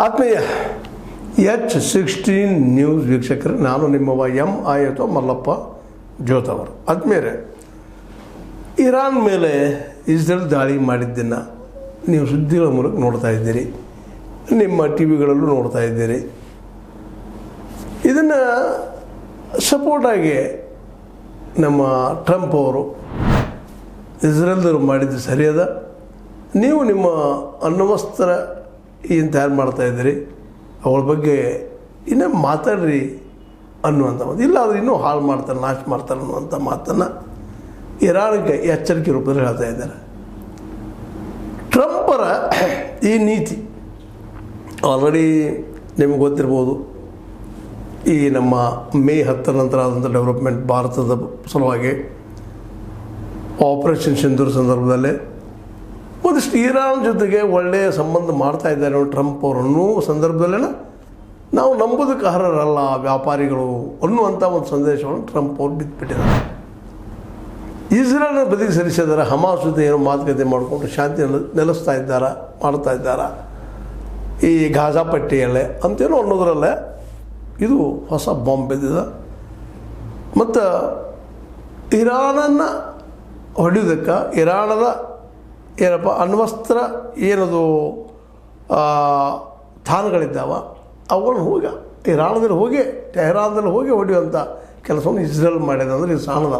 ಆತ್ಮೀಯ H16 news ವೀಕ್ಷಕರು, ನಾನು ನಿಮ್ಮವ MI ಅಥವಾ ಮಲ್ಲಪ್ಪ ಜೋತ್ ಅವರು. ಆತ್ಮೀಯರೇ, ಇರಾನ್ ಮೇಲೆ ಇಸ್ರೇಲ್ ದಾಳಿ ಮಾಡಿದ್ದನ್ನು ನೀವು ಸುದ್ದಿಗಳ ಮೂಲಕ ನೋಡ್ತಾ ಇದ್ದೀರಿ, ನಿಮ್ಮ ಟಿ ವಿಗಳಲ್ಲೂ ನೋಡ್ತಾ ಇದ್ದೀರಿ. ಇದನ್ನು ಸಪೋರ್ಟಾಗಿ ನಮ್ಮ ಟ್ರಂಪ್ ಅವರು ಇಸ್ರೇಲ್ದವರು ಮಾಡಿದ್ದು ಸರಿಯದ, ನೀವು ನಿಮ್ಮ ಅಣ್ವಸ್ತ್ರ ಏನು ತಯಾರು ಮಾಡ್ತಾಯಿದ್ದೀರಿ ಅವಳ ಬಗ್ಗೆ ಇನ್ನೂ ಮಾತಾಡ್ರಿ ಅನ್ನುವಂಥ ಮಾತು, ಇಲ್ಲ ಅದು ಇನ್ನೂ ಹಾಳು ಮಾಡ್ತಾರೆ, ನಾಶ ಮಾಡ್ತಾರೆ ಅನ್ನುವಂಥ ಮಾತನ್ನು ಇರಾನ್ಗೆ ಎಚ್ಚರಿಕೆ ರೂಪದಲ್ಲಿ ಹೇಳ್ತಾ ಇದ್ದಾರೆ. ಟ್ರಂಪರ ಈ ನೀತಿ ಆಲ್ರೆಡಿ ನಿಮಗೆ ಗೊತ್ತಿರ್ಬೋದು. ಈ ನಮ್ಮ ಮೇ 10 ನಂತರ ಆದಂಥ ಡೆವಲಪ್ಮೆಂಟ್ ಭಾರತದ ಸಲುವಾಗಿ ಆಪರೇಷನ್ ಸಿಂಧೂರ್ ಸಂದರ್ಭದಲ್ಲೇ ಒಂದಿಷ್ಟು ಇರಾನ್ ಜೊತೆಗೆ ಒಳ್ಳೆಯ ಸಂಬಂಧ ಮಾಡ್ತಾ ಇದ್ದಾರೆ ಟ್ರಂಪ್ ಅವರನ್ನೂ ಸಂದರ್ಭದಲ್ಲೇ ನಾವು ನಂಬೋದಕ್ಕೆ ಅರ್ಹರಲ್ಲ ವ್ಯಾಪಾರಿಗಳು ಅನ್ನುವಂಥ ಒಂದು ಸಂದೇಶವನ್ನು ಟ್ರಂಪ್ ಅವರು ಬಿಟ್ಬಿಟ್ಟಿದ್ದಾರೆ. ಇಸ್ರೇಲ್ನ ಬದಿಗೆ ಸರಿಸಿದ್ದಾರೆ, ಹಮಾಸ್ ಜೊತೆ ಏನೋ ಮಾತುಕತೆ ಮಾಡಿಕೊಂಡು ಶಾಂತಿ ಮಾಡ್ತಾ ಇದ್ದಾರೆ ಈ ಗಾಜಾ ಪಟ್ಟಿಯಲ್ಲೇ ಅಂತೇನೋ ಅನ್ನೋದ್ರಲ್ಲೇ ಇದು ಹೊಸ ಬಾಂಬ್ ಬಿದ್ದಿದೆ. ಮತ್ತು ಇರಾನನ್ನು ಹೊಡೆಯೋದಕ್ಕೆ ಇರಾನದ ಏನಪ್ಪ ಅಣ್ವಸ್ತ್ರ ಏನದು ತಾಣಗಳಿದ್ದಾವ ಅವುಗಳನ್ನ ಹೋಗಿ ಇರಾನದಲ್ಲಿ ಹೋಗಿ ಟೆಹರಾನ್ದಲ್ಲಿ ಹೋಗಿ ಹೊಡೆಯುವಂಥ ಕೆಲಸವನ್ನು ಇಸ್ರೇಲ್ ಮಾಡಿದೆ ಅಂದರೆ ಇದು ಸಾಣದ